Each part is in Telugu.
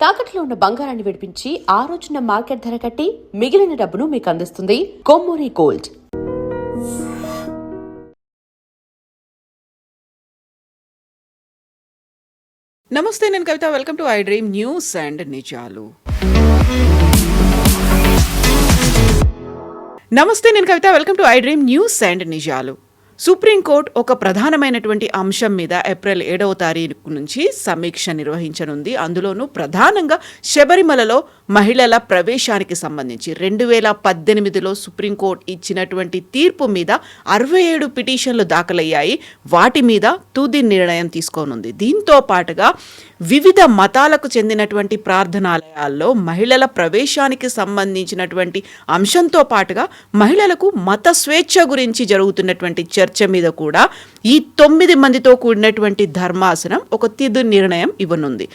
తాకట్లో ఉన్న బంగారాన్ని విడిపించి ఆ రోజున మార్కెట్ ధర కట్టి మిగిలిన డబ్బును మీకు అందిస్తుంది కొమ్మూరి గోల్డ్. నమస్తే, నేను Kavitha. Welcome to I dream news and నిజాలు. నమస్తే, నేను Kavitha. Welcome to I dream news and నిజాలు. సుప్రీంకోర్టు ఒక ప్రధానమైనటువంటి అంశం మీద ఏప్రిల్ 7వ తారీఖు నుంచి సమీక్ష నిర్వహించనుంది. అందులోనూ ప్రధానంగా శబరిమలలో మహిళల ప్రవేశానికి సంబంధించి 2018లో సుప్రీంకోర్టు ఇచ్చినటువంటి తీర్పు మీద 67 పిటిషన్లు దాఖలయ్యాయి. వాటి మీద తుది నిర్ణయం తీసుకోనుంది. దీంతో పాటుగా వివిధ మతాలకు చెందినటువంటి ప్రార్థనాలయాల్లో మహిళల ప్రవేశానికి సంబంధించినటువంటి అంశంతో పాటుగా మహిళలకు మత స్వేచ్ఛ గురించి జరుగుతున్నటువంటి చర్చ మీద కూడా ఈ 9 మందితో కూడినటువంటి ధర్మాసనం ఒక తుది నిర్ణయం ఇవ్వనుంది.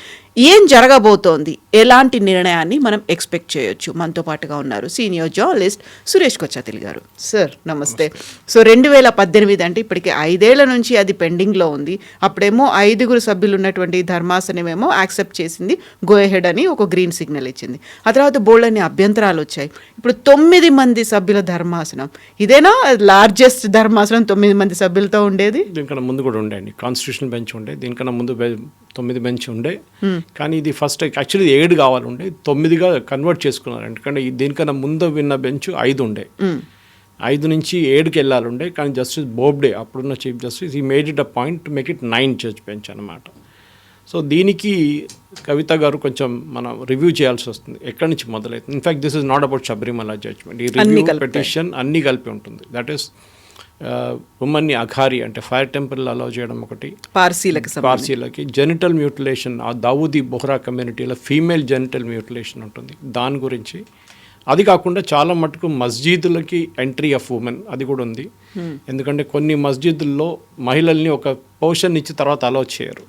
ఏం జరగబోతోంది, ఎలాంటి నిర్ణయాన్ని మనం ఎక్స్పెక్ట్ చేయొచ్చు? మనతో పాటుగా ఉన్నారు సీనియర్ జర్నలిస్ట్ సురేష్ కొచ్చాతిల్ గారు. సార్ నమస్తే. సో 2018 అంటే ఇప్పటికి 5 ఏళ్ల నుంచి అది పెండింగ్లో ఉంది. అప్పుడేమో 5 సభ్యులు ఉన్నటువంటి ధర్మాసనం ఏమో యాక్సెప్ట్ చేసింది, గో అహెడ్ అని ఒక గ్రీన్ సిగ్నల్ ఇచ్చింది. ఆ తర్వాత బోల్డన్ని అభ్యంతరాలు వచ్చాయి. ఇప్పుడు 9 మంది సభ్యుల ధర్మాసనం, ఇదేనా లార్జెస్ట్ ధర్మాసనం 9 మంది సభ్యులతో ఉండేది? దీనికన్నా ముందు కూడా ఉండే అండి, కాన్స్టిట్యూషన్ బెంచ్ ఉండే. దీనికన్నా ముందు 9 బెంచ్ ఉండే, కానీ ఇది ఫస్ట్ యాక్చువల్లీ 7 కావాలి ఉండే, 9గా కన్వర్ట్ చేసుకున్నారు. ఎందుకంటే దీనికన్నా ముందు విన్న బెంచ్ 5 ఉండే, 5 నుంచి 7కి వెళ్ళాలి ఉండే. కానీ జస్టిస్ బోబ్డే, అప్పుడున్న చీఫ్ జస్టిస్, ఈ made it a point to make it 9 judge bench అనమాట. సో దీనికి కవిత గారు కొంచెం మనం రివ్యూ చేయాల్సి వస్తుంది, ఎక్కడి నుంచి మొదలవుతుంది. In fact this is not about Sabarimala judgment. ఈ రివ్యూ పిటిషన్ అన్నీ కలిపి ఉంటుంది. దట్ ఈస్ ఉమ్మన్ని అఘారి అంటే ఫైర్ టెంపుల్ అలౌ చేయడం ఒకటి, పార్సీలకి జెనిటల్ మ్యూటిలేషన్, ఆ దావూదీ బొహ్రా కమ్యూనిటీలో ఫీమేల్ జెనిటల్ మ్యూటిలేషన్ ఉంటుంది, దాని గురించి. అది కాకుండా చాలా మటుకు మస్జిదులకి ఎంట్రీ ఆఫ్ ఉమెన్ అది కూడా ఉంది. ఎందుకంటే కొన్ని మస్జిదుల్లో మహిళల్ని ఒక పోర్షన్ ఇచ్చి తర్వాత అలౌ చేయరు,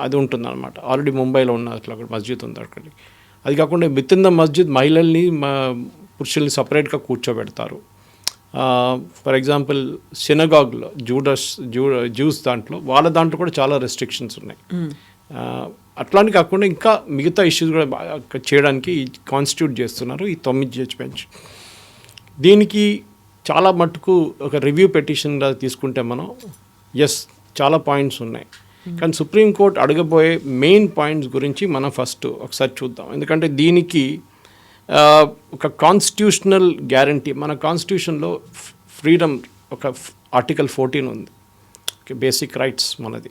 అది ఉంటుంది అనమాట. ఆల్రెడీ ముంబైలో ఉన్న అట్లా మస్జిద్ ఉంది అక్కడికి. అది కాకుండా విత్ ఇన్ ద మస్జిద్ మహిళల్ని పురుషుల్ని సపరేట్గా కూర్చోబెడతారు. ఫర్ ఎగ్జాంపుల్ సినగాగ్లో జ్యూస్ దాంట్లో వాళ్ళ కూడా చాలా రెస్ట్రిక్షన్స్ ఉన్నాయి. అట్లాంటి కాకుండా ఇంకా మిగతా ఇష్యూస్ కూడా చేయడానికి కాన్స్టిట్యూట్ చేస్తున్నారు ఈ 9 జడ్జ్ బెంచ్. దీనికి చాలా మటుకు ఒక రివ్యూ పెటిషన్గా తీసుకుంటే మనం చాలా పాయింట్స్ ఉన్నాయి. కానీ సుప్రీంకోర్టు అడగబోయే మెయిన్ పాయింట్స్ గురించి మనం ఫస్ట్ ఒకసారి చూద్దాం. ఎందుకంటే దీనికి ఒక కాన్స్టిట్యూషనల్ గ్యారంటీ, మన కాన్స్టిట్యూషన్లో ఫ్రీడమ్ ఒక ఆర్టికల్ 14 ఉంది, బేసిక్ రైట్స్ మనది.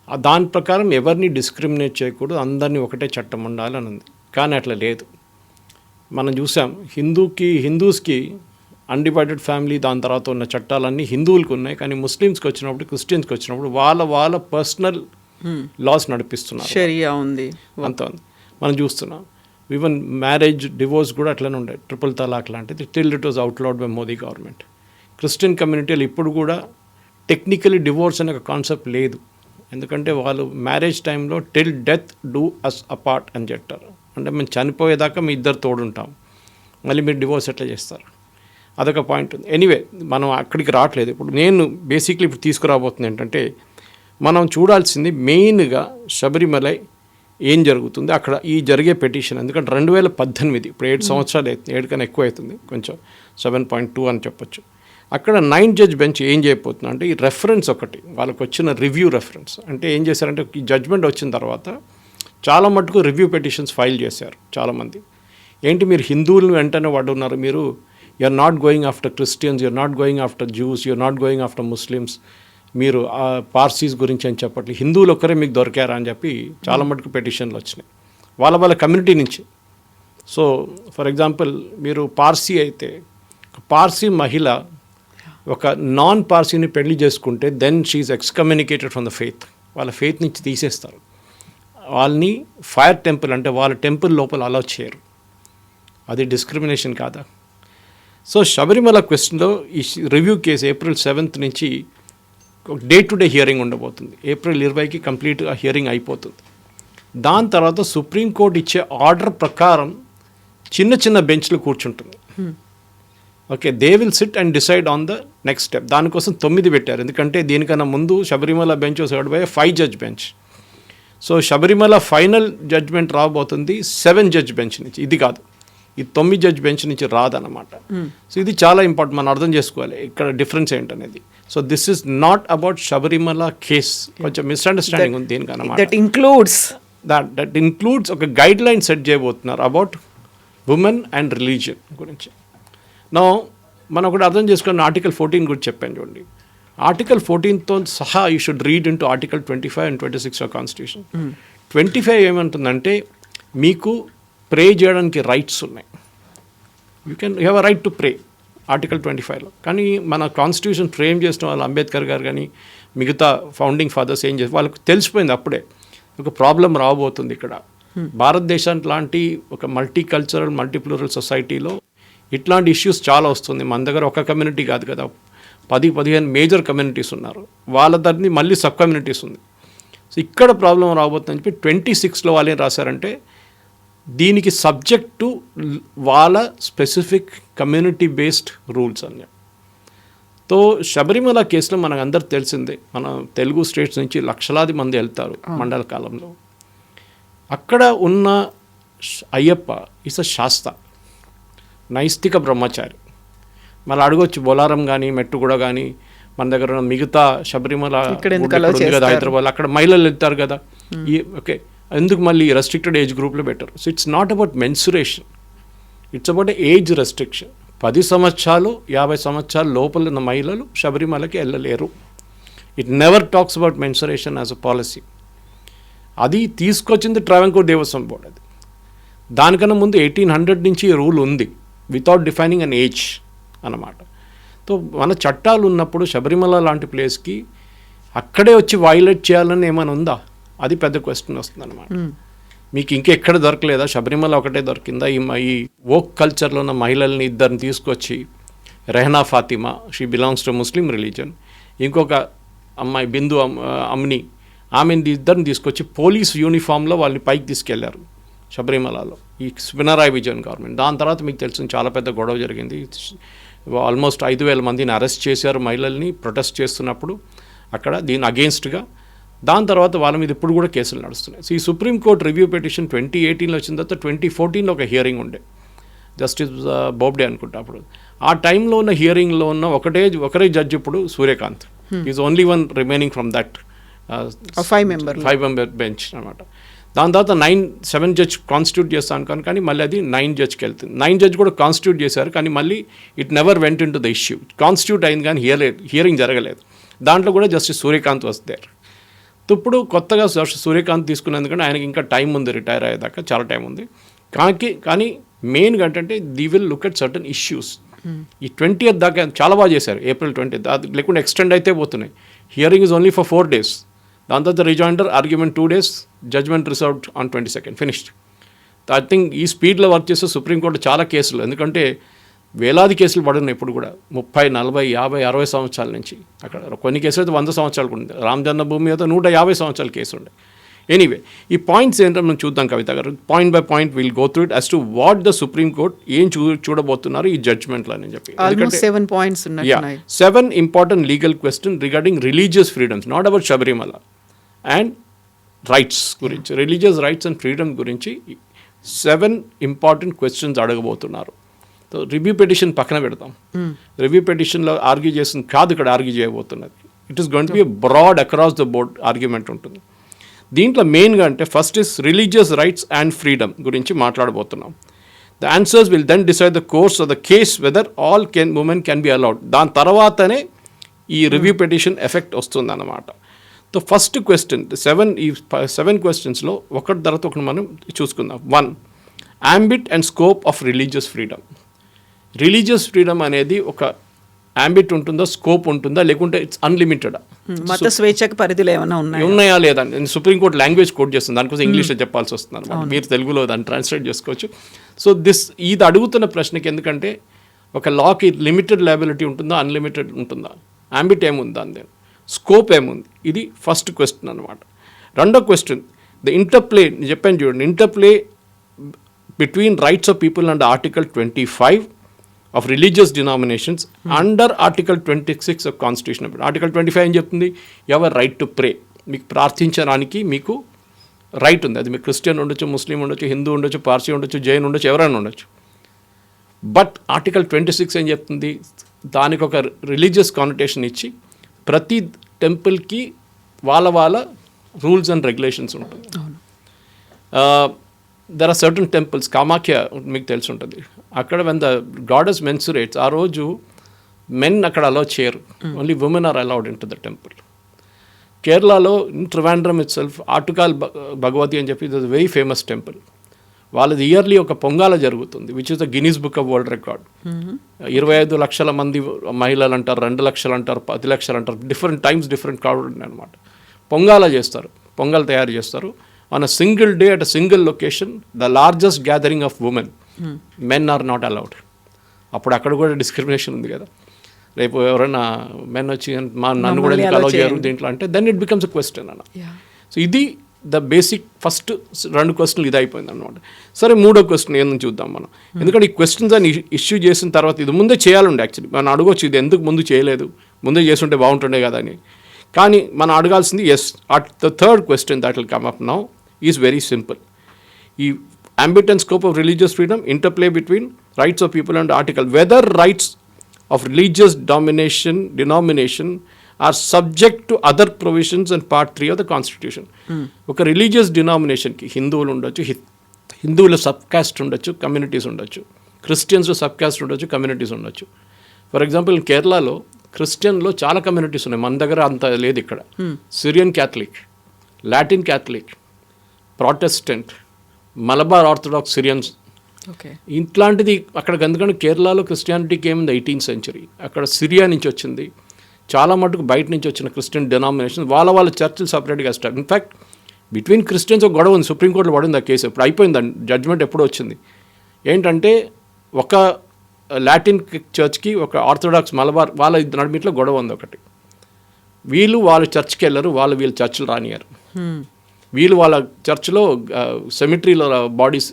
దాని ప్రకారం ఎవరిని డిస్క్రిమినేట్ చేయకూడదు, అందరినీ ఒకటే చట్టం ఉండాలని ఉంది. కానీ అట్లా లేదు. మనం చూసాం హిందూస్కి అన్డివైడెడ్ ఫ్యామిలీ, దాని తర్వాత ఉన్న చట్టాలన్నీ హిందువులకు ఉన్నాయి. కానీ ముస్లిమ్స్కి వచ్చినప్పుడు, క్రిస్టియన్స్కి వచ్చినప్పుడు వాళ్ళ పర్సనల్ లాస్ నడిపిస్తున్నారు, షరియా ఉంది, అంత ఉంది మనం చూస్తున్నాం. ఈవెన్ మ్యారేజ్, డివోర్స్ కూడా అట్లనే ఉండే, ట్రిపుల్ తలాక్ లాంటిది. Till it was outlawed by Modi government. Christian కమ్యూనిటీలు ఇప్పుడు కూడా టెక్నికలీ డివోర్స్ అనే ఒక కాన్సెప్ట్ లేదు. ఎందుకంటే వాళ్ళు మ్యారేజ్ టైంలో till death do us apart అని చెప్తారు. అంటే మేము చనిపోయేదాకా మీ ఇద్దరు తోడుంటాం, మళ్ళీ మీరు డివోర్స్ ఎట్లా చేస్తారు? అదొక పాయింట్ ఉంది. ఎనీవే మనం అక్కడికి రావట్లేదు. ఇప్పుడు నేను బేసిక్లీ ఇప్పుడు తీసుకురాబోతుంది ఏంటంటే, మనం చూడాల్సింది మెయిన్గా శబరిమలై ఏం జరుగుతుంది అక్కడ, ఈ జరిగే పెటిషన్. ఎందుకంటే 2018, ఇప్పుడు 7 సంవత్సరాలు అవుతుంది, 7 కన్నా ఎక్కువ అవుతుంది, కొంచెం 7.2 అని చెప్పొచ్చు. అక్కడ 9 జడ్జ్ బెంచ్ ఏం చేయబోతుంది అంటే, ఈ రెఫరెన్స్ ఒకటి, వాళ్ళకి వచ్చిన రివ్యూ రెఫరెన్స్. అంటే ఏం చేశారంటే, ఈ జడ్జ్మెంట్ వచ్చిన తర్వాత చాలా మటుకు రివ్యూ పెటిషన్స్ ఫైల్ చేశారు చాలామంది. ఏంటి మీరు హిందువులను వెంటనే వాడున్నారు, మీరు you're not going after Christians, you're not going after Jews, you're not going after Muslims, మీరు పార్సీస్ గురించి అని చెప్పట్లేదు, హిందువులు ఒక్కరే మీకు దొరికారా అని చెప్పి చాలా మటుకు పెటిషన్లు వచ్చినాయి వాళ్ళ కమ్యూనిటీ నుంచి. సో ఫర్ ఎగ్జాంపుల్ మీరు పార్సీ అయితే, పార్సీ మహిళ ఒక నాన్ పార్సీని పెళ్లి చేసుకుంటే then she is excommunicated from the faith, వాళ్ళ ఫెయిత్ నుంచి తీసేస్తారు. వాళ్ళని ఫైర్ టెంపుల్ అంటే వాళ్ళ టెంపుల్ లోపల అలౌ చేయరు. అది డిస్క్రిమినేషన్ కాదా? సో శబరిమల క్వశ్చన్లో ఈ రివ్యూ కేసు April 7th నుంచి డే టు డే హియరింగ్ ఉండబోతుంది. April 20కి కంప్లీట్గా హియరింగ్ అయిపోతుంది. దాని తర్వాత సుప్రీంకోర్టు ఇచ్చే ఆర్డర్ ప్రకారం చిన్న బెంచ్లు కూర్చుంటుంది. Okay, they will sit and decide on the next step. దానికోసం 9 పెట్టారు. ఎందుకంటే దీనికన్నా ముందు Sabarimala bench was heard by 5 judge bench. So Sabarimala final judgment రాబోతుంది 7 జడ్జ్ బెంచ్ నుంచి, ఇది కాదు, ఈ 9 జడ్జ్ బెంచ్ నుంచి రాదన్నమాట. సో ఇది చాలా ఇంపార్టెంట్, మనం అర్థం చేసుకోవాలి ఇక్కడ డిఫరెన్స్ ఏంటనేది. So this is not about Sabarimala case, కొంచెం మిస్అండర్స్టాండింగ్ ఉంది దీనికి అన్నమాట. దట్ ఇంక్లూడ్స్ ఒక గైడ్ లైన్ సెట్ చేయబోతున్నారు అబౌట్ ఉమెన్ అండ్ రిలీజియన్ గురించి. నా మనం ఒకటి అర్థం చేసుకున్న ఆర్టికల్ 14 గురించి చెప్పాను చూడండి. ఆర్టికల్ 14తో సహా you should read into article 25 and 26 of constitution. 25 ఏమంటుందంటే మీకు ప్రే చేయడానికి రైట్స్ ఉన్నాయి, you have a right to pray, article 25లో. కానీ మన కాన్స్టిట్యూషన్ ఫ్రేమ్ చేసిన వాళ్ళు అంబేద్కర్ గారు కానీ మిగతా ఫౌండింగ్ ఫాదర్స్ ఏం చేస్తారు, వాళ్ళకి తెలిసిపోయింది అప్పుడే ఒక ప్రాబ్లం రాబోతుంది ఇక్కడ. భారతదేశం లాంటి ఒక మల్టీ కల్చరల్ మల్టీప్లూరల్ సొసైటీలో ఇట్లాంటి ఇష్యూస్ చాలా వస్తుంది. మన దగ్గర ఒక కమ్యూనిటీ కాదు కదా, 10-15 మేజర్ కమ్యూనిటీస్ ఉన్నారు, వాళ్ళ దగ్గర మళ్ళీ సబ్ కమ్యూనిటీస్ ఉంది. సో ఇక్కడ ప్రాబ్లం రాబోతుందని చెప్పి 26లో వాళ్ళు ఏం రాశారంటే దీనికి సబ్జెక్ట్ టు వాళ్ళ స్పెసిఫిక్ కమ్యూనిటీ బేస్డ్ రూల్స్ అని. తో శబరిమల కేసులో మనకు అందరు తెలిసిందే, మన తెలుగు స్టేట్స్ నుంచి లక్షలాది మంది వెళ్తారు మండల కాలంలో. అక్కడ ఉన్న అయ్యప్ప ఇస్ అ శాస్త, నైష్టిక బ్రహ్మచారి. మళ్ళీ అడగొచ్చు బొలారం కానీ మెట్టుగూడ కానీ మన దగ్గర ఉన్న మిగతా శబరిమల కదా హైదరాబాద్, అక్కడ మహిళలు వెళ్తారు కదా, ఓకే, ఎందుకు మళ్ళీ రెస్ట్రిక్టెడ్ ఏజ్ గ్రూప్లో పెట్టారు? So it's not about menstruation, it's about age restriction. 10 సంవత్సరాలు 50 సంవత్సరాల లోపల ఉన్న మహిళలు శబరిమలకి వెళ్ళలేరు. It never talks about menstruation as a policy. అది తీసుకొచ్చింది ట్రావెంకోర్ దేవస్వం బోర్డ్. అది దానికన్నా ముందు 1800 నుంచి రూల్ ఉంది వితౌట్ డిఫైనింగ్ అన్ ఏజ్ అన్నమాట. సో మన చట్టాలు ఉన్నప్పుడు శబరిమల లాంటి ప్లేస్కి అక్కడే వచ్చి వైలేట్ చేయాలని ఏమైనా ఉందా? అది పెద్ద క్వశ్చన్ వస్తుంది అనమాట. మీకు ఇంకెక్కడ దొరకలేదా? శబరిమల ఒకటే దొరికిందా? ఈ వోక్ కల్చర్లో ఉన్న మహిళల్ని ఇద్దరిని తీసుకొచ్చి, Rehana Fatima, she belongs to Muslim religion, ఇంకొక అమ్మాయి బిందు అమ్ని, ఆమెను ఇద్దరిని తీసుకొచ్చి పోలీస్ యూనిఫామ్లో వాళ్ళని పైకి తీసుకెళ్లారు శబరిమలలో, ఈ పినరాయి విజయన్ గవర్నమెంట్. దాని తర్వాత మీకు తెలిసిన చాలా పెద్ద గొడవ జరిగింది. ఆల్మోస్ట్ 5,000 మందిని అరెస్ట్ చేశారు మహిళల్ని ప్రొటెస్ట్ చేస్తున్నప్పుడు అక్కడ, దీని అగెయిన్స్ట్గా. దాని తర్వాత వాళ్ళ మీద ఇప్పుడు కూడా కేసులు నడుస్తున్నాయి. సో ఈ సుప్రీంకోర్టు రివ్యూ పిటిషన్ 2018లో వచ్చిన తర్వాత 2014లో ఒక హియరింగ్ ఉండే, జస్టిస్ బోబ్డే అనుకుంటా అప్పుడు. ఆ టైంలో ఉన్న హియరింగ్లో ఉన్న ఒకరే జడ్జి ఇప్పుడు Suryakant, is only one remaining from that 5 member bench అనమాట. దాని తర్వాత 7 జడ్జ్ కాన్స్టిట్యూట్ చేస్తాను కానీ మళ్ళీ అది 9 జడ్జ్కి వెళ్తుంది. 9 జడ్జ్ కూడా కాన్స్టిట్యూట్ చేశారు కానీ మళ్ళీ it never went in to the issue. Constitute అయింది కానీ హియరింగ్ జరగలేదు. దాంట్లో కూడా జస్టిస్ సూర్యకాంత్ వస్తారు. ఇప్పుడు కొత్తగా సూర్యకాంత్ తీసుకున్నందుకంటే ఆయనకి ఇంకా టైం ఉంది, రిటైర్ అయ్యేదాకా చాలా టైం ఉంది. కానీ మెయిన్గా ఏంటంటే the will look at certain issues. ఈ 20th దాకా చాలా బాగా చేశారు, April 20th. అది లేకుండా ఎక్స్టెండ్ అయితే పోతున్నాయి. Hearing is only for 4 days. దాని తర్వాత rejoinder, argument 2 days, judgment reserved on 22nd, finished. I think ఈ స్పీడ్లో వర్క్ చేస్తే సుప్రీంకోర్టు చాలా కేసులు, ఎందుకంటే వేలాది కేసులు పడున్నాయి ఇప్పుడు కూడా, 30, 40, 50, 60 సంవత్సరాల నుంచి. అక్కడ కొన్ని కేసులు అయితే 100 సంవత్సరాలు ఉంది. రామ్ జన్మభూమి అయితే 150 సంవత్సరాల కేసు ఉండే. ఎనీవే, ఈ పాయింట్స్ ఏంటో మనం చూద్దాం Kavitha garu. Point by point will go through it as to what the supreme court ఏం చూడబోతున్నారు ఈ జడ్జ్మెంట్లో అని చెప్పి. 7 important legal question regarding religious freedoms, not about Sabarimala, and rights గురించి, రిలీజియస్ రైట్స్ అండ్ ఫ్రీడమ్ గురించి 7 ఇంపార్టెంట్ క్వశ్చన్స్ అడగబోతున్నారు. సో రివ్యూ పిటిషన్ పక్కన పెడతాం. రివ్యూ పిటిషన్లో ఆర్గ్యూ చేస్తుంది కాదు ఇక్కడ ఆర్గ్యూ చేయబోతున్నది. It is going to be broad across the board argument ఉంటుంది. దీంట్లో మెయిన్గా అంటే first is religious rights and freedom గురించి మాట్లాడబోతున్నాం. The answers will then decide the course of the case whether all women can be allowed. దాని తర్వాతనే ఈ రివ్యూ పిటిషన్ ఎఫెక్ట్ వస్తుంది అన్నమాట. సో ఫస్ట్ క్వశ్చన్, 7 క్వశ్చన్స్లో ఒకటి తర్వాత ఒకటి మనం చూసుకుందాం. 1, ambit and scope of religious freedom. Religious freedom అనేది ఒక ambit ఉంటుందా, స్కోప్ ఉంటుందా, లేకుంటే ఇట్స్ అన్లిమిటెడా? మత స్వేచ్ఛకు పరిధిలో ఏమైనా ఉన్నాయా లేదా? సుప్రీంకోర్టు లాంగ్వేజ్ కోడ్ చేస్తుంది, దానికోసం ఇంగ్లీష్లో చెప్పాల్సి వస్తుంది అనమాట. మీరు తెలుగులో దాన్ని ట్రాన్స్లేట్ చేసుకోవచ్చు. సో ఇది అడుగుతున్న ప్రశ్నకి, ఎందుకంటే ఒక లాకి లిమిటెడ్ లయబిలిటీ ఉంటుందా, అన్లిమిటెడ్ ఉంటుందా, ambit ఏముందా, అంతే స్కోప్ ఏముంది, ఇది ఫస్ట్ క్వశ్చన్ అనమాట. రెండో క్వశ్చన్, ద ఇంటర్ప్లే, నేను చెప్పాను చూడండి, interplay between rights of people and article 25 of religious denominations under article 26 of constitution. Article 25 ఏం చెప్తుంది? You have a right to ప్రే, మీకు ప్రార్థించడానికి మీకు రైట్ ఉంది. అది మీకు క్రిస్టియన్ ఉండొచ్చు, ముస్లిం ఉండొచ్చు, హిందూ ఉండొచ్చు, పార్సీ ఉండొచ్చు, జైన్ ఉండొచ్చు, ఎవరైనా ఉండొచ్చు. బట్ ఆర్టికల్ 26 ఏం చెప్తుంది, దానికి ఒక రిలీజియస్ కానిటేషన్ ఇచ్చి ప్రతి టెంపుల్కి వాళ్ళ రూల్స్ అండ్ రెగ్యులేషన్స్ ఉంటుంది. There are certain temples, Kamakhya మీకు తెలిసి ఉంటుంది, అక్కడ వెన్ ద గాడెస్ మెన్సురేట్స్, ఆ రోజు మెన్ అక్కడ అలౌ చేయరు, only women are allowed in to the temple. కేరళలో ట్రివాండ్రమ్ ఇట్ సెల్ఫ్ ఆటుకాల్ భగవతి అని చెప్పి it is very famous temple. వాళ్ళది ఇయర్లీ ఒక పొంగాల జరుగుతుంది, which is the Guinness book of world record. 25 లక్షల మంది మహిళలు అంటారు, 2 లక్షలు అంటారు, 10 లక్షలు అంటారు, డిఫరెంట్ టైమ్స్ డిఫరెంట్ క్రౌడ్ అనమాట. పొంగాల చేస్తారు, పొంగల్ తయారు చేస్తారు on a single day at a single location, the largest gathering of women. Men are not allowed. అప్పుడు అక్కడ కూడా డిస్క్రిమినేషన్ ఉంది కదా, రేపు ఎవరైనా మెన్ వచ్చి నన్ను కూడా ఎందుకు అలౌ చేయరు దీంట్లో అంటే then it becomes a question అన్న. సో ఇది ద బేసిక్ ఫస్ట్ 2 క్వశ్చన్లు ఇది అయిపోయింది అనమాట. సరే, 3వ క్వశ్చన్ ఏందని చూద్దాం మనం. ఎందుకంటే ఈ క్వశ్చన్స్ అని ఇష్యూ చేసిన తర్వాత ఇది ముందే చేయాలండి. యాక్చువల్లీ మనం అడగొచ్చు, ఇది ఎందుకు ముందు చేయలేదు, ముందే చేస్తుంటే బాగుంటుండే కదా అని. కానీ మనం అడగాల్సింది the third question that will come up now is very simple. ఈ ambit and scope of religious freedom, interplay between rights of people and article, whether rights of religious denomination are subject to other provisions in part 3 of the constitution. ఒక రిలీజియస్ డినామినేషన్కి హిందువులు ఉండొచ్చు, హిందువుల సబ్ కాస్ట్ ఉండొచ్చు, కమ్యూనిటీస్ ఉండొచ్చు, క్రిస్టియన్స్ సబ్ కాస్ట్ ఉండొచ్చు, కమ్యూనిటీస్ ఉండొచ్చు. ఫర్ ఎగ్జాంపుల్ కేరళలో క్రిస్టియన్లో చాలా కమ్యూనిటీస్ ఉన్నాయి, మన దగ్గర అంత లేదు ఇక్కడ. Syrian Catholic, Latin Catholic, Protestant, Malabar orthodox Syrians, ఇట్లాంటిది అక్కడ. ఎందుకంటే కేరళలో క్రిస్టియానిటీకి ఏముంది 18th century, అక్కడ సిరియా నుంచి వచ్చింది, చాలా మటుకు బయట నుంచి వచ్చిన క్రిస్టియన్ డినామినేషన్ వాళ్ళ చర్చిలు సపరేట్గా స్టార్ట్. ఇన్ఫ్యాక్ట్ బిట్వీన్ క్రిస్టియన్స్ ఒక గొడవ ఉంది, సుప్రీంకోర్టులో పడింది ఆ కేసు. ఇప్పుడు అయిపోయింది, జడ్జ్మెంట్ ఎప్పుడో వచ్చింది. ఏంటంటే ఒక లాటిన్ చర్చ్కి ఒక ఆర్థడాక్స్ మలబార్ వాళ్ళ నడిమిట్లో గొడవ ఉంది ఒకటి. వీళ్ళు వాళ్ళ చర్చ్కి వెళ్ళరు, వీళ్ళ చర్చిలు రానియారు. వీళ్ళు వాళ్ళ చర్చ్లో సెమిట్రీలో బాడీస్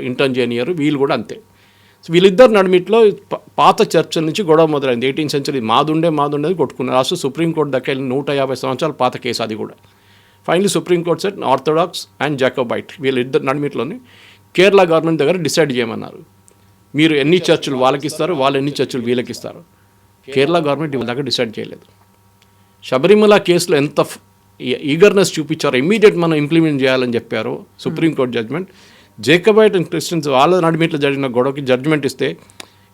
ఇంటర్న్ చేయనియరు, వీళ్ళు కూడా అంతే. సో వీళ్ళిద్దరు నడిమిట్లో పాత చర్చల నుంచి గొడవ మొదలైంది. 18th century మాదుండేది కొట్టుకున్నారు. లాస్ట్ సుప్రీంకోర్టు దగ్గర 150 సంవత్సరాల పాత కేసు అది కూడా. Finally supreme court set orthodox and Jacobite వీళ్ళిద్దరు నడిమిట్లోని కేరళ గవర్నమెంట్ దగ్గర డిసైడ్ చేయమన్నారు, మీరు ఎన్ని చర్చిలు వాళ్ళకి ఇస్తారు, వాళ్ళు ఎన్ని చర్చిలు వీళ్ళకి ఇస్తారు. కేరళ గవర్నమెంట్ వీళ్ళ దగ్గర డిసైడ్ చేయలేదు. శబరిమల కేసులో ఎంత ఈగర్నెస్ చూపించారు, ఇమ్మీడియట్ మనం ఇంప్లిమెంట్ చేయాలని చెప్పారు సుప్రీంకోర్టు జడ్జ్మెంట్. జేకబైట్ అండ్ క్రిస్టియన్స్ వాళ్ళ నడిమిట్లో జరిగిన గొడవకి జడ్జ్మెంట్ ఇస్తే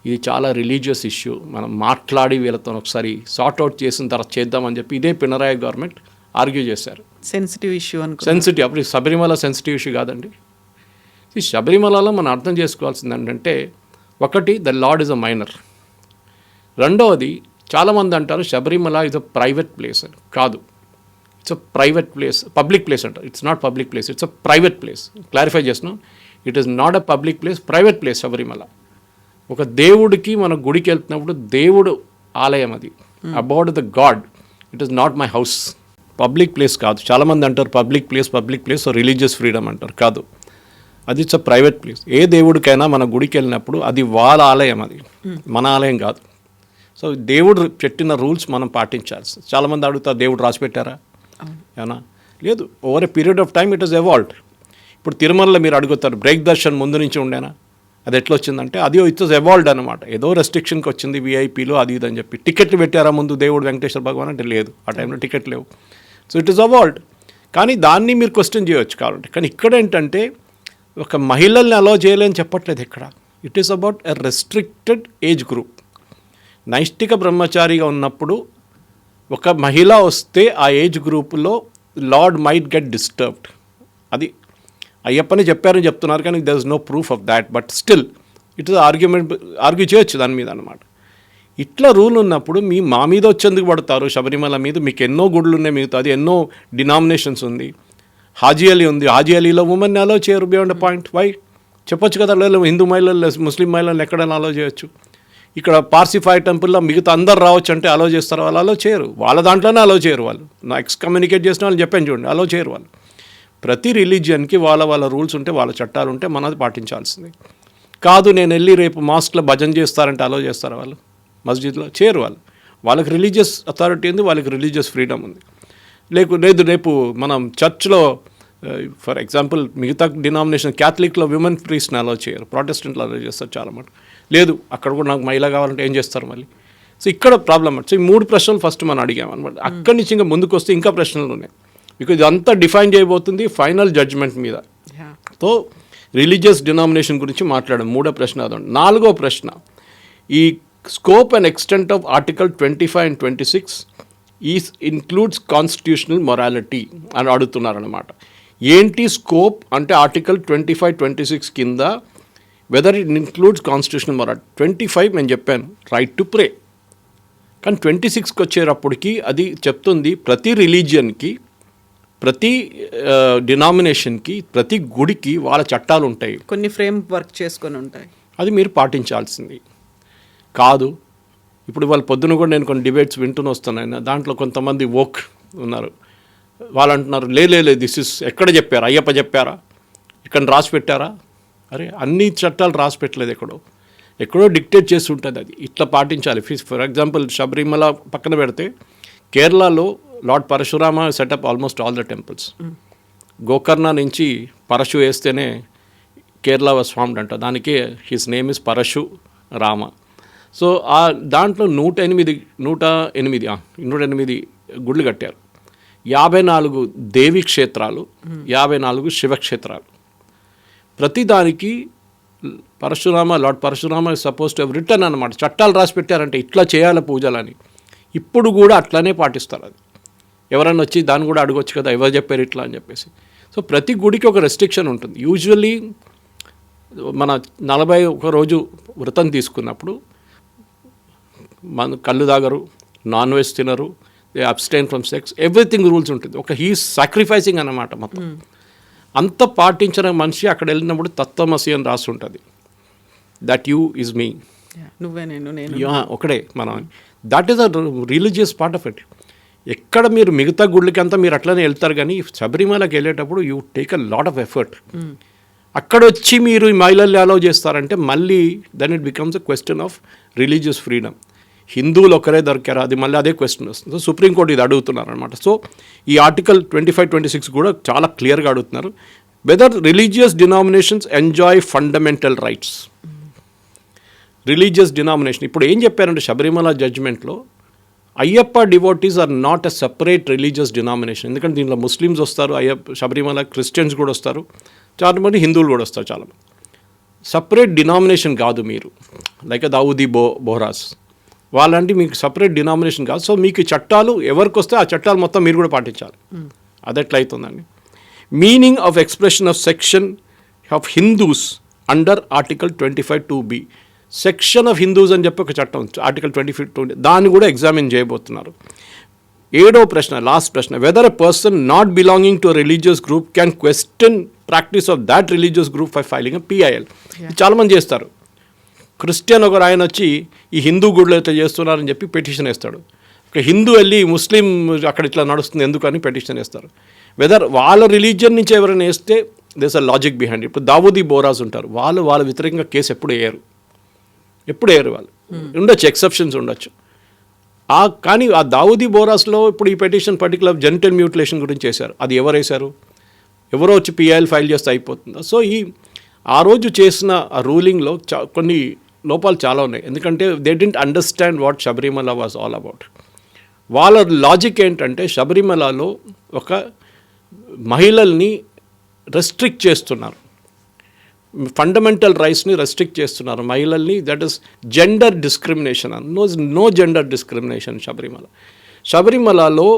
ఇది చాలా రిలీజియస్ ఇష్యూ, మనం మాట్లాడి వీళ్ళతో ఒకసారి సార్ట్అవుట్ చేసిన తర్వాత చేద్దామని చెప్పి ఇదే పినరాయి గవర్నమెంట్ ఆర్గ్యూ చేశారు. సెన్సిటివ్ ఇష్యూ సెన్సిటివ్, అప్పుడు శబరిమల సెన్సిటివ్ ఇష్యూ కాదండి. ఈ శబరిమలలో మనం అర్థం చేసుకోవాల్సింది ఏంటంటే, ఒకటి the lord is a minor. రెండవది చాలామంది అంటారు Sabarimala is a private place అని. కాదు, it's a private place, public place అంటారు. It's not public place, it's a private place. Clarify చేస్తున్నాం, it is not a public place, private place Sabarimala. ఒక దేవుడికి మనం గుడికి వెళ్తున్నప్పుడు దేవుడు ఆలయం అది, about the god. It is not my house, public place కాదు. చాలామంది అంటారు public place so religious freedom అంటారు. కాదు, అది ఇట్స్ అ ప్రైవేట్ ప్లేస్. ఏ దేవుడికైనా మన గుడికి వెళ్ళినప్పుడు అది వాళ్ళ ఆలయం, అది మన ఆలయం కాదు. సో దేవుడు పెట్టిన రూల్స్ మనం పాటించాల్సి. చాలామంది అడుగుతారు దేవుడు రాసి పెట్టారా ఏమన్నా? లేదు, over a period of time it is evolved. ఇప్పుడు తిరుమలలో మీరు అడుగుతారు బ్రేక్ దర్శన్ ముందు నుంచి ఉండేనా, అది ఎట్లా వచ్చిందంటే అది ఇట్ వాజ్ ఎవాల్వ్డ్ అనమాట. ఏదో రెస్ట్రిక్షన్కి వచ్చింది, విఐపీలు అది ఇది అని చెప్పి. టికెట్లు పెట్టారా ముందు దేవుడు వెంకటేశ్వర భగవాన్ అంటే లేదు, ఆ టైంలో టికెట్ లేవు. So it is evolved. కానీ దాన్ని మీరు క్వశ్చన్ చేయవచ్చు కాబట్టి. కానీ ఇక్కడ ఏంటంటే ఒక మహిళల్ని అలో చేయలేని చెప్పట్లేదు ఇక్కడ. It is about a restricted age group. నైష్టిక బ్రహ్మచారిగా ఉన్నప్పుడు ఒక మహిళ వస్తే ఆ ఏజ్ గ్రూపులో లార్డ్ మైట్ గెట్ డిస్టర్బ్డ్. అది అయ్యప్పని చెప్పారని చెప్తున్నారు, కానీ there is no proof of that. But still it is argue చేయొచ్చు దాని మీద అనమాట. ఇట్లా రూల్ ఉన్నప్పుడు మా మీద వచ్చేందుకు పడతారు శబరిమల మీద. మీకు ఎన్నో గుడులు ఉన్నాయి, మిగతా అది ఎన్నో డినామినేషన్స్ ఉంది. హాజీ అలీ ఉంది, హాజీ అలీలో ఉమెన్ అలో చేయరు బియాండ్ అ పాయింట్. వై చెప్పొచ్చు కదా, హిందూ మహిళలు ముస్లిం మహిళలను ఎక్కడైనా అలో చేయొచ్చు. ఇక్కడ పార్సిఫై టెంపుల్లో మిగతా అందరు రావచ్చు అంటే అలో చేస్తారు, వాళ్ళు అలో చేయరు. వాళ్ళ దాంట్లోనే అలో చేయరు. వాళ్ళు నా ఎక్స్కమ్యూనికేట్ చేసిన వాళ్ళు చెప్పాను చూడండి, అలో చేయరు వాళ్ళు. ప్రతి రిలీజియన్కి వాళ్ళ రూల్స్ ఉంటే, వాళ్ళ చట్టాలు ఉంటే మనది పాటించాల్సింది. కాదు నేను వెళ్ళి రేపు మాస్క్లో భజన చేస్తారంటే అలో చేస్తారు వాళ్ళు, మస్జిద్లో చేయరు వాళ్ళు. వాళ్ళకి రిలీజియస్ అథారిటీ ఉంది, వాళ్ళకి రిలీజియస్ ఫ్రీడమ్ ఉంది. లేదు రేపు మనం చర్చ్లో ఫర్ ఎగ్జాంపుల్ మిగతా డినామినేషన్ క్యాథలిక్లో విమెన్ ప్రీస్ట్ని అలో చేయరు, ప్రొటెస్టెంట్లో అలో చేస్తారు చాలా మటు. లేదు అక్కడ కూడా నాకు మహిళ కావాలంటే ఏం చేస్తారు మళ్ళీ? సో ఇక్కడ ప్రాబ్లం అంటే ఈ 3 ప్రశ్నలు ఫస్ట్ మనం అడిగాం అనమాట. అక్కడి నుంచి ఇంకా ముందుకు వస్తే ఇంకా ప్రశ్నలు ఉన్నాయి, బికాజ్ ఇదంతా డిఫైన్ చేయబోతుంది ఫైనల్ జడ్జ్మెంట్ మీద. సో రిలీజియస్ డినామినేషన్ గురించి మాట్లాడడం 3వ ప్రశ్న. అదండి 4వ ప్రశ్న, ఈ scope and extent of article 25 and 26 is includes constitutional morality అని అడుగుతున్నారనమాట. ఏంటి స్కోప్ అంటే ఆర్టికల్ 25, 26 కింద whether it includes constitutional morality. 25 నేను చెప్పాను రైట్ టు ప్రే, కానీ 26కి వచ్చేటప్పటికి అది చెప్తుంది ప్రతి రిలీజియన్కి, ప్రతి డినామినేషన్కి, ప్రతి గుడికి వాళ్ళ చట్టాలు ఉంటాయి, కొన్ని ఫ్రేమ్ వర్క్ చేసుకొని ఉంటాయి, అది మీరు పాటించాల్సింది కాదు. ఇప్పుడు వాళ్ళ పొద్దున కూడా నేను కొన్ని డిబేట్స్ వింటూనే వస్తున్నాను, దాంట్లో కొంతమంది వోక్ ఉన్నారు, వాళ్ళు అంటున్నారు లేదు దిస్ ఇస్ ఎక్కడ చెప్పారా, అయ్యప్ప చెప్పారా, ఇక్కడ రాసి పెట్టారా? అరే అన్ని చట్టాలు రాసి పెట్టలేదు, ఎక్కడో డిక్టేట్ చేసి ఉంటుంది, అది ఇట్లా పాటించాలి. ఫర్ ఎగ్జాంపుల్ శబరిమల పక్కన పెడితే కేరళలో lord Parashurama set up almost all the temples. Gokarna నుంచి పరశు వేస్తేనే కేరళ వాజ్ ఫార్మ్డ్ అంట, దానికి his name is Parashu Rama. So ఆ దాంట్లో 108 గుళ్ళు కట్టారు, 54 దేవీ క్షేత్రాలు, 54 శివక్షేత్రాలు. ప్రతిదానికి lord Parashurama suppose to have written అనమాట, చట్టాలు రాసి పెట్టారంటే ఇట్లా చేయాలి పూజలని. ఇప్పుడు కూడా అట్లానే పాటిస్తారు. అది ఎవరన్నా వచ్చి దాన్ని కూడా అడగొచ్చు కదా, ఎవరు చెప్పారు ఇట్లా అని చెప్పేసి. సో ప్రతి గుడికి ఒక రెస్ట్రిక్షన్ ఉంటుంది. యూజువల్లీ మన 41 రోజు వ్రతం తీసుకున్నప్పుడు మన కళ్ళు తాగరు, నాన్ వెజ్ తినరు, they abstain from sex, everything rules ఉంటుంది. హీఈస్ సాక్రిఫైసింగ్ అన్నమాట మొత్తం. అంత పాటించిన మనిషి అక్కడ వెళ్ళినప్పుడు తత్వమసి అని రాసి ఉంటుంది, దట్ యూ ఈజ్ మీ, నువ్వే నేను ఒకడే మనం. That is a religious part of it. ఎక్కడ మీరు మిగతా గుళ్ళకి అంతా మీరు అట్లనే వెళ్తారు, కానీ శబరిమలకి వెళ్ళేటప్పుడు you take a lot of effort. అక్కడ వచ్చి మీరు ఈ మహిళల్ని అలౌ చేస్తారంటే మళ్ళీ then it becomes a question of religious freedom. హిందువులు ఒకరే దొరికారా, అది మళ్ళీ అదే క్వశ్చన్ వస్తుంది. సో సుప్రీంకోర్టు ఇది అడుగుతున్నారు అనమాట. సో ఈ ఆర్టికల్ 25, 26 కూడా చాలా క్లియర్గా అడుగుతున్నారు, whether religious denominations enjoy fundamental rights. Religious denomination ఇప్పుడు ఏం చెప్పారంటే శబరిమల జడ్జ్మెంట్లో Ayyappa devotees are not a separate religious denomination. ఎందుకంటే దీంట్లో ముస్లిమ్స్ వస్తారు, శబరిమల క్రిస్టియన్స్ కూడా వస్తారు, చాలామంది హిందువులు కూడా వస్తారు, చాలామంది. సపరేట్ డినామినేషన్ కాదు మీరు, లైక్ దావుదీ బోహరాస్ వాళ్ళంటే మీకు సపరేట్ డినామినేషన్ కాదు. సో మీకు చట్టాలు ఎవరికి వస్తే ఆ చట్టాలు మొత్తం మీరు కూడా పాటించాలి. అది ఎట్లా అవుతుందండి? Meaning of expression of section of Hindus under article 25(2)B. Section of Hindus అని చెప్పి ఒక చట్టం ఆర్టికల్ 25(2) దాన్ని కూడా ఎగ్జామిన్ చేయబోతున్నారు. 7వ ప్రశ్న, లాస్ట్ ప్రశ్న, whether a person not belonging to religious group can question practice of that religious group for filing PIL. చాలామంది చేస్తారు. క్రిస్టియన్ ఒకరు ఆయన వచ్చి ఈ హిందూ గుడిలో ఇట్లా చేస్తున్నారని చెప్పి పెటిషన్ వేస్తాడు. ఒక హిందూ వెళ్ళి ముస్లిం అక్కడ ఇట్లా నడుస్తుంది ఎందుకని పెటిషన్ వేస్తారు. వెదర్ వాళ్ళ రిలీజియన్ నుంచి ఎవరైనా వేస్తే దేస్ అ లాజిక్ బిహైండ్. ఇప్పుడు దావూదీ బోరాస్ ఉంటారు, వాళ్ళ వ్యతిరేకంగా కేసు ఎప్పుడు వేయరు వాళ్ళు. ఉండొచ్చు, ఎక్సెప్షన్స్ ఉండొచ్చు. కానీ ఆ దావూదీ బోరాస్లో ఇప్పుడు ఈ పెటిషన్ పర్టికులర్ జెనిటల్ మ్యూటిలేషన్ గురించి చేశారు. అది ఎవరు వేశారు? ఎవరో వచ్చి PIL ఫైల్ చేస్తే అయిపోతుందా? సో ఆ రోజు చేసిన ఆ రూలింగ్లో కొన్ని లోపాలు చాలా ఉన్నాయి. ఎందుకంటే they didn't understand what Sabarimala was all about. వాళ్ళ లాజిక్ ఏంటంటే శబరిమలలో ఒక మహిళల్ని రెస్ట్రిక్ట్ చేస్తున్నారు, ఫండమెంటల్ రైట్స్ని రెస్ట్రిక్ట్ చేస్తున్నారు మహిళల్ని. That is gender discrimination. No gender discrimination శబరిమలలో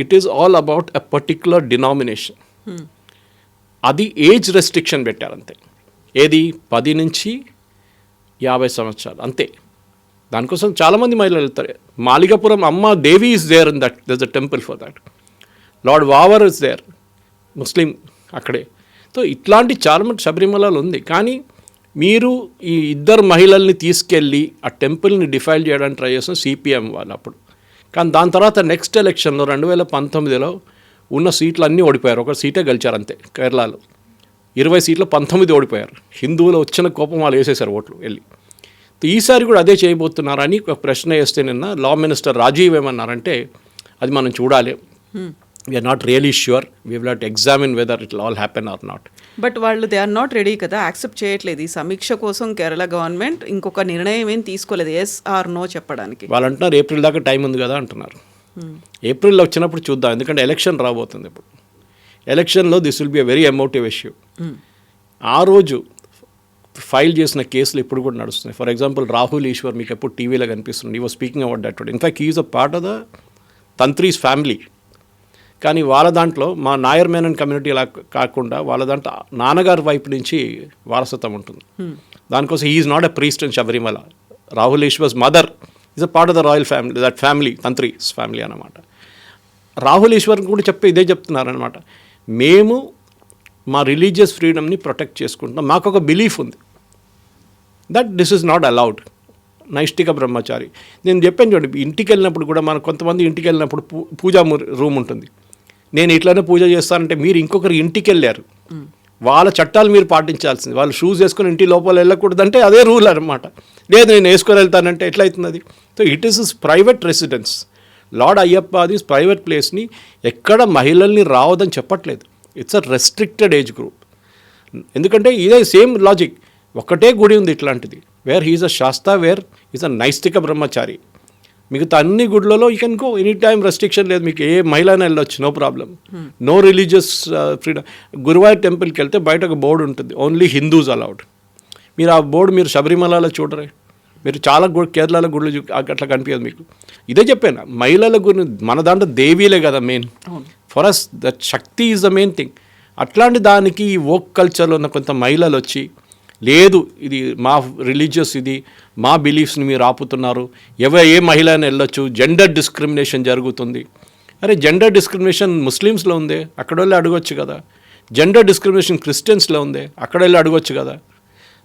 it is all about a particular denomination. అది ఏజ్ రెస్ట్రిక్షన్ పెట్టారంతే. ఏది 10 నుంచి 50 సంవత్సరాలు అంతే. దానికోసం చాలామంది మహిళలు వెళ్తారు. Malikapuram Amma Devi is there in that, there is a temple for that. Lord Vavar is there, Muslim అక్కడే. సో ఇట్లాంటి చాలామంది శబరిమలలో ఉంది. కానీ మీరు ఈ 2 మహిళల్ని తీసుకెళ్ళి ఆ టెంపుల్ని డిఫైల్ చేయడానికి ట్రై చేసిన CPM వాళ్ళు అప్పుడు. కానీ దాని తర్వాత నెక్స్ట్ ఎలక్షన్లో 2019లో ఉన్న సీట్లు అన్నీ ఓడిపోయారు. ఒక సీటే గెలిచారు అంతే. కేరళలో 20 సీట్లు 19 ఓడిపోయారు. హిందువులు వచ్చిన కోపం వాళ్ళు వేసేశారు ఓట్లు వెళ్ళి. ఈసారి కూడా అదే చేయబోతున్నారని ఒక ప్రశ్న వేస్తే నిన్న లా మినిస్టర్ రాజీవ్ ఏమన్నారంటే అది మనం చూడాలి, we're not really sure, we will have to examine whether it will all happen or not. But వాళ్ళు దే ఆర్ నాట్ రెడీ కదా, యాక్సెప్ట్ చేయట్లేదు ఈ సమీక్ష కోసం. కేరళ గవర్నమెంట్ ఇంకొక నిర్ణయం ఏం తీసుకోలేదు ఎస్ ఆర్ నో చెప్పడానికి. వాళ్ళు అంటున్నారు ఏప్రిల్ దాకా టైం ఉంది కదా అంటున్నారు. ఏప్రిల్లో వచ్చినప్పుడు చూద్దాం, ఎందుకంటే ఎలక్షన్ రాబోతుంది ఇప్పుడు. ఎలక్షన్లో this will be a very emotive issue. ఆ రోజు ఫైల్ చేసిన కేసులు ఇప్పుడు కూడా నడుస్తున్నాయి. ఫర్ ఎగ్జాంపుల్ రాహుల్ ఈశ్వర్ మీకు ఎప్పుడు టీవీలో కనిపిస్తుంది, he was speaking about that today. In fact he is a part of the tantris family. కానీ వాళ్ళ దాంట్లో మా నాయర్ మేనన్ కమ్యూనిటీ అలా కాకుండా వాళ్ళ దాంట్లో నాన్నగారి వైపు నుంచి వారసత్వం ఉంటుంది. దానికోసం he is not a priest in Sabarimala. Rahul Easwar's mother is a part of the royal family, that family tantris family అన్నమాట. రాహుల్ ఈశ్వర్ కూడా ఇదే చెప్తున్నారనమాట, మేము మా రిలీజియస్ ఫ్రీడమ్ని ప్రొటెక్ట్ చేసుకుంటున్నాం, మాకు ఒక బిలీఫ్ ఉంది that this is not allowed. నైష్టిక బ్రహ్మచారి నేను చెప్పాను చూడండి, ఇంటికి వెళ్ళినప్పుడు కూడా మనం కొంతమంది ఇంటికి వెళ్ళినప్పుడు పూజా రూమ్ ఉంటుంది. నేను ఇట్లానే పూజ చేస్తానంటే మీరు ఇంకొకరు ఇంటికి వెళ్ళారు, వాళ్ళ చట్టాలు మీరు పాటించాల్సింది. వాళ్ళు షూస్ వేసుకొని ఇంటి లోపల వెళ్ళకూడదంటే అదే రూల్ అనమాట. లేదు నేను వేసుకొని వెళ్తానంటే ఎట్లయితుంది అది? So it is private residence. Lord Ayyappa అది ప్రైవేట్ ప్లేస్ని ఎక్కడ మహిళల్ని రావద్దని చెప్పట్లేదు. It's a restricted age group. ఎందుకంటే ఇదే సేమ్ లాజిక్, ఒక్కటే గుడి ఉంది ఇట్లాంటిది, where he is a Sastha, where is a నైష్టిక బ్రహ్మచారి. మిగతా అన్ని గుడ్లలో you can go any time, restriction లేదు, మీకు ఏ మహిళనే వెళ్ళొచ్చు, no problem, no religious freedom. Guruvayur టెంపుల్కి వెళ్తే బయట ఒక బోర్డు ఉంటుంది, ఓన్లీ హిందూస్ అలౌడ్. మీరు ఆ బోర్డు మీరు శబరిమలలో చూడరే, మీరు చాలా కేరళలో గుళ్ళు అట్లా కనిపించదు మీకు. ఇదే చెప్పాను, మహిళల గురి మన దాంట్లో దేవీలే కదా main. For us that Shakti is the main thing. అట్లాంటి దానికి ఈ వోక్ కల్చర్లో ఉన్న కొంత మహిళలు వచ్చి లేదు ఇది మా రిలీజియస్, ఇది మా బిలీఫ్స్ని మీరు ఆపుతున్నారు, ఏ మహిళ అయినా వెళ్ళొచ్చు, జెండర్ డిస్క్రిమినేషన్ జరుగుతుంది. అరే జెండర్ డిస్క్రిమినేషన్ ముస్లిమ్స్లో ఉందే, అక్కడ వెళ్ళి అడగొచ్చు కదా. జెండర్ డిస్క్రిమినేషన్ క్రిస్టియన్స్లో ఉందే, అక్కడ వెళ్ళి అడగొచ్చు కదా.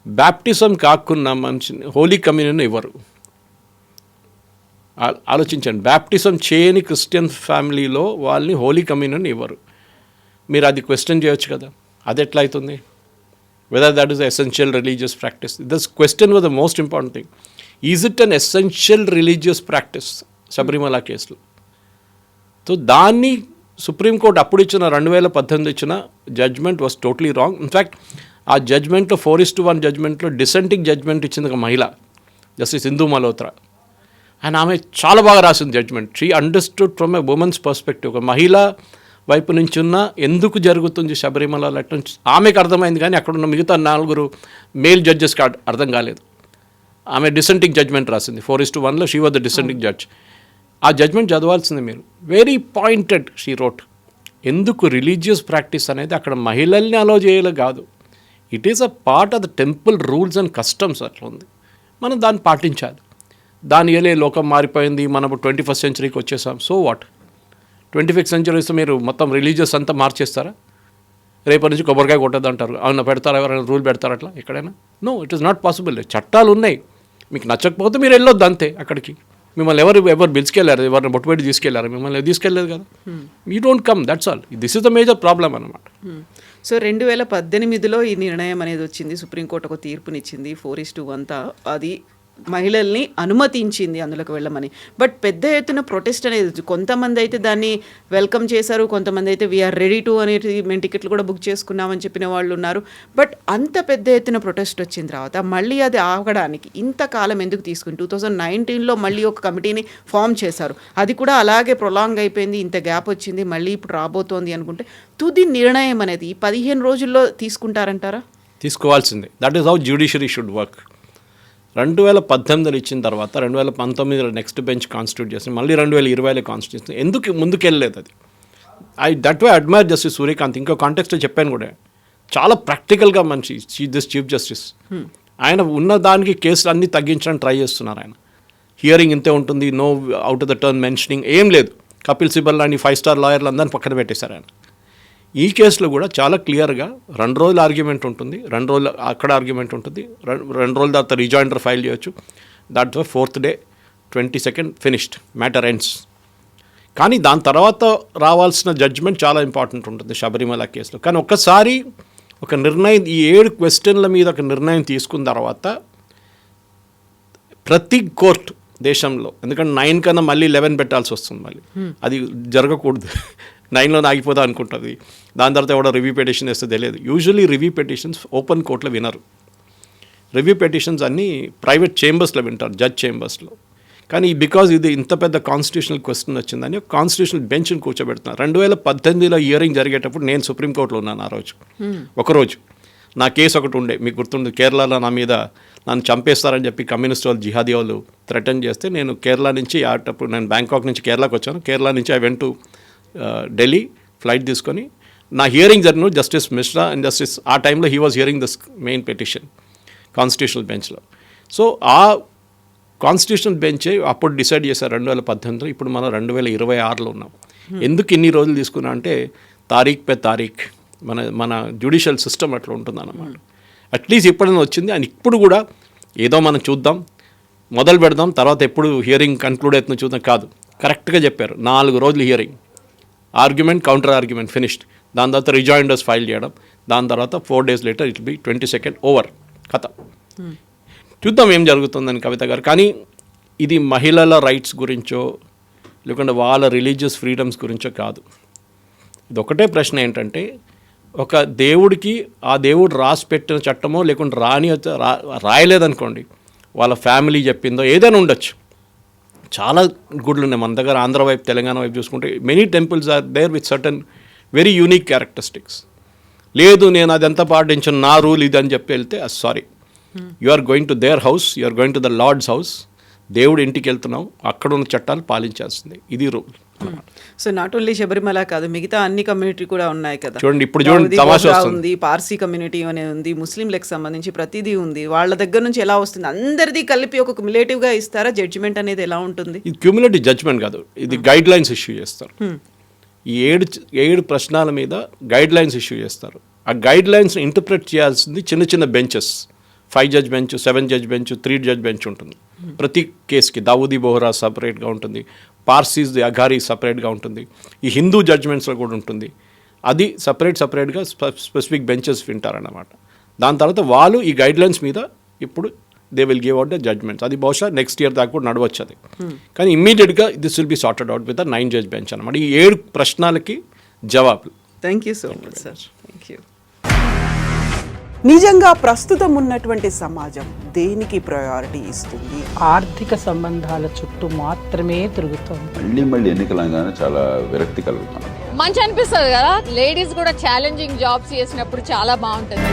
బ్యాప్టిజం కాకుండా మంచి హోలీ కమ్యూనియన్ ఇవ్వరు. ఆలోచించండి, బ్యాప్టిజం చేయని క్రిస్టియన్ ఫ్యామిలీలో వాళ్ళని హోలీ కమ్యూనియన్ ఇవ్వరు. మీరు అది క్వశ్చన్ చేయొచ్చు కదా, అది ఎట్లా అవుతుంది? whether that is an essential religious practice. This question was the most important thing. Is it an essential religious practice? Sabarimala కేసులో. సో దాన్ని సుప్రీంకోర్టు అప్పుడు ఇచ్చిన 2018 ఇచ్చిన judgment was totally wrong. In fact ఆ జడ్జ్మెంట్లో 4:1 జడ్జ్మెంట్లో డిసెంటింగ్ జడ్జ్మెంట్ ఇచ్చింది ఒక మహిళ, జస్టిస్ ఇందు మల్హోత్రా. అండ్ ఆమె చాలా బాగా రాసింది judgment. She understood from a women's perspective. ఒక మహిళ వైపు నుంచి ఉన్న ఎందుకు జరుగుతుంది శబరిమల అట్లా ఆమెకు అర్థమైంది, కానీ అక్కడ ఉన్న మిగతా 4 మేల్ జడ్జెస్కి అర్థం కాలేదు. ఆమె డిసెంటింగ్ జడ్జ్మెంట్ రాసింది 4:1లో. She was the dissenting judge. ఆ జడ్జ్మెంట్ చదవాల్సింది మీరు. Very pointed she wrote. ఎందుకు రిలీజియస్ ప్రాక్టీస్ అనేది అక్కడ మహిళల్ని అలో చేయాలి కాదు, it is a part of the temple rules and customs. అట్లా ఉంది, మనం దాన్ని పాటించాలి. దాని ఏలే లోకం మారిపోయింది, మనం 21st centuryకి వచ్చేసాం. So what? 25th century మీరు మొత్తం రిలీజియస్ అంతా మార్చేస్తారా? రేపటి నుంచి కొబ్బరికాయ కొట్టద్దు అంటారు, అవునా? పెడతారా? ఎవరైనా రూల్ పెడతారు అట్లా ఎక్కడైనా? No, it is not possible. చట్టాలు ఉన్నాయి, మీకు నచ్చకపోతే మీరు వెళ్ళొద్దు అంతే. అక్కడికి మిమ్మల్ని ఎవరు పిలుచుకెళ్ళారు? ఎవరిని బొట్టుపెట్టి తీసుకెళ్లారు? మిమ్మల్ని తీసుకెళ్ళలేదు కదా. You don't come, that's all. This is the major problem అన్నమాట. సో 2018లో ఈ నిర్ణయం అనేది వచ్చింది, సుప్రీంకోర్టు ఒక తీర్పునిచ్చింది 4:1 అది మహిళల్ని అనుమతించింది అందులోకి వెళ్ళమని. బట్ పెద్ద ఎత్తున ప్రొటెస్ట్ అనేది, కొంతమంది అయితే దాన్ని వెల్కమ్ చేశారు, కొంతమంది అయితే వీఆర్ రెడీ టు అనేది మేము టికెట్లు కూడా బుక్ చేసుకున్నామని చెప్పిన వాళ్ళు ఉన్నారు. బట్ అంత పెద్ద ఎత్తున ప్రొటెస్ట్ వచ్చిన తర్వాత మళ్ళీ అది ఆగడానికి ఇంతకాలం ఎందుకు తీసుకుని 2019లో మళ్ళీ ఒక కమిటీని ఫామ్ చేశారు, అది కూడా అలాగే ప్రొలాంగ్ అయిపోయింది, ఇంత గ్యాప్ వచ్చింది, మళ్ళీ ఇప్పుడు రాబోతోంది అనుకుంటే తుది నిర్ణయం అనేది 15 రోజుల్లో తీసుకుంటారంటారా? తీసుకోవాల్సిందే. That is how judiciary should work. 2018 ఇచ్చిన తర్వాత 2019 నెక్స్ట్ బెంచ్ కాన్స్టిట్యూట్ చేసింది, మళ్ళీ 2020లో కాన్స్టిట్యూట్ చేసింది. ఎందుకు ముందుకెళ్ళలేదు అది? That way admire justice Suryakant. ఇంకో కాంటెక్స్ట్లో చెప్పాను కూడా, చాలా ప్రాక్టికల్గా మనిషి చీఫ్ జస్టిస్. ఆయన ఉన్న దానికి కేసులు అన్నీ తగ్గించడానికి ట్రై చేస్తున్నారు. ఆయన హియరింగ్ ఇంతే ఉంటుంది, no out of the turn mentioning ఏం లేదు. కపిల్ సిబల్ లాంటి 5-star లాయర్లు అందరినీ పక్కన పెట్టేశారు ఆయన. ఈ కేసులో కూడా చాలా క్లియర్గా 2 రోజులు ఆర్గ్యుమెంట్ ఉంటుంది, 2 రోజులు అక్కడ ఆర్గ్యుమెంట్ ఉంటుంది, 2 రోజుల తర్వాత రిజాయిండర్ ఫైల్ చేయొచ్చు. దాంట్లో 4th day 22nd finished, matter ends. కానీ దాని తర్వాత రావాల్సిన జడ్జ్మెంట్ చాలా ఇంపార్టెంట్ ఉంటుంది శబరిమల కేసులో. కానీ ఒక్కసారి ఒక నిర్ణయం, ఈ 7 క్వశ్చన్ల మీద ఒక నిర్ణయం తీసుకున్న తర్వాత ప్రతి కోర్టు దేశంలో, ఎందుకంటే 9 కన్నా మళ్ళీ 11 పెట్టాల్సి వస్తుంది, మళ్ళీ అది జరగకూడదు. 9లో ఆగిపోతా అనుకుంటుంది. దాని తర్వాత ఎవడో రివ్యూ పిటిషన్ వేస్తే తెలియదు. యూజువల్లీ రివ్యూ పిటిషన్స్ ఓపెన్ కోర్టులో వినరు. రివ్యూ పిటిషన్స్ అన్నీ ప్రైవేట్ చేంబర్స్లో వింటారు, జడ్జ్ చేంబర్స్లో. కానీ బికాజ్ ఇది ఇంత పెద్ద కాన్స్టిట్యూషనల్ క్వశ్చన్ వచ్చిందని కాన్స్టిట్యూషనల్ బెంచ్ని కూర్చోబెడుతున్నారు. 2018లో హియరింగ్ జరిగేటప్పుడు నేను సుప్రీంకోర్టులో ఉన్నాను. ఆ రోజు ఒకరోజు నా కేసు ఒకటి ఉండే, మీకు గుర్తుంది, కేరళలో నా మీద నన్ను చంపేస్తారని చెప్పి కమ్యూనిస్ట్ వాళ్ళు, జిహాదీ వాళ్ళు థ్రెటన్ చేస్తే నేను కేరళ నుంచి అప్పుడు నేను బ్యాంకాక్ నుంచి కేరళకు వచ్చాను. కేరళ నుంచి I went to Delhi flight తీసుకొని నా హియరింగ్ జరిగిన జస్టిస్ మిశ్రా అండ్ జస్టిస్ ఆ టైంలో he was hearing this main petition constitutional బెంచ్లో. సో ఆ కాన్స్టిట్యూషనల్ బెంచే అప్పుడు డిసైడ్ చేశారు 2018లో. ఇప్పుడు మనం 2026లో ఉన్నాం. ఎందుకు ఇన్ని రోజులు తీసుకున్నా అంటే తారీఖ్ పే తారీఖ్ మన జ్యుడిషియల్ సిస్టమ్ అట్లా ఉంటుంది అన్నమాట. అట్లీస్ట్ ఎప్పుడైనా వచ్చింది అని ఇప్పుడు కూడా ఏదో మనం చూద్దాం, మొదలు పెడదాం, తర్వాత ఎప్పుడు హియరింగ్ కన్క్లూడ్ అవుతుందో చూద్దాం కాదు. కరెక్ట్గా చెప్పారు, 4 రోజులు hearing, argument, counter argument finished. దాని తర్వాత రిజాయిండర్స్ ఫైల్ చేయడం, దాని తర్వాత 4 days later it be 22nd over కథ. చూద్దాం ఏం జరుగుతుందని కవిత గారు. కానీ ఇది మహిళల రైట్స్ గురించో లేకుంటే వాళ్ళ రిలీజియస్ ఫ్రీడమ్స్ గురించో కాదు. ఇది ఒకటే ప్రశ్న ఏంటంటే, ఒక దేవుడికి ఆ దేవుడు రాసి పెట్టిన చట్టమో లేకుంటే రాయలేదనుకోండి, వాళ్ళ ఫ్యామిలీ చెప్పిందో ఏదైనా ఉండొచ్చు. చాలా గుడులు ఉన్నాయి మన దగ్గర, ఆంధ్ర వైపు తెలంగాణ వైపు చూసుకుంటే many temples are there with certain very unique characteristics. లేదు నేను అదంతా పాటించను, నా రూల్ ఇది అని చెప్పి వెళ్తే sorry, you are going to their house, you are going to the lord's house. దేవుడు ఇంటికి వెళ్తున్నావు, అక్కడ ఉన్న చట్టాలు పాలించాల్సిందే, ఇది rule. So not only Sabarimala కాదు, మిగతా అన్ని కమ్యూనిటీ కూడా ఉన్నాయి కదా. చూడండి ఇప్పుడు చూడండి తమాషా ఉంది, పార్సీ కమ్యూనిటీ అనేది ఉంది, ముస్లింలకు సంబంధించి ప్రతిదీ ఉంది. వాళ్ళ దగ్గర నుంచి ఎలా వస్తుంది, అందరిది కలిపి ఒక క్యుములేటివ్గా ఇస్తారా? జడ్జిమెంట్ అనేది ఎలా ఉంటుంది? ఇది క్యూములేటివ్ జడ్జ్మెంట్ కాదు, ఇది గైడ్ లైన్స్ ఇష్యూ చేస్తారు. ఈ 7 ప్రశ్నల మీద గైడ్ లైన్స్ ఇష్యూ చేస్తారు. ఆ గైడ్ లైన్స్ ఇంటర్ప్రెట్ చేయాల్సింది చిన్న చిన్న benches, 5 judge bench, 7 judge bench, 3 judge bench ఉంటుంది ప్రతి కేసుకి. దావూదీ బోహ్రా సపరేట్గా ఉంటుంది, పార్సీస్ అఘారీ సపరేట్గా ఉంటుంది, ఈ హిందూ జడ్జ్మెంట్స్లో కూడా ఉంటుంది. అది సపరేట్గా స్పెసిఫిక్ బెంచెస్ వింటారన్నమాట. దాని తర్వాత వాళ్ళు ఈ గైడ్లైన్స్ మీద ఇప్పుడు they will give out the judgments. అది బహుశా నెక్స్ట్ ఇయర్ దాకా కూడా నడవచ్చు అది. కానీ ఇమ్మీడియట్గా this will be sorted out with 9 judge bench అనమాట. ఈ 7 ప్రశ్నలకి జవాబులు. Thank you so much sir. Thank you. నిజంగా ప్రస్తుతం ఉన్నటువంటి సమాజం దేనికి ప్రయారిటీ ఇస్తుంది? ఆర్థిక సంబంధాల చుట్టూ మాత్రమే తిరుగుతోంది. మళ్ళీ ఎన్నికలంగానే చాలా విరక్తి కలుగుతున్నాం. మంచి అనిపిస్తుంది కదా, లేడీస్ కూడా ఛాలెంజింగ్ జాబ్స్ చేసినప్పుడు చాలా బాగుంటుంది.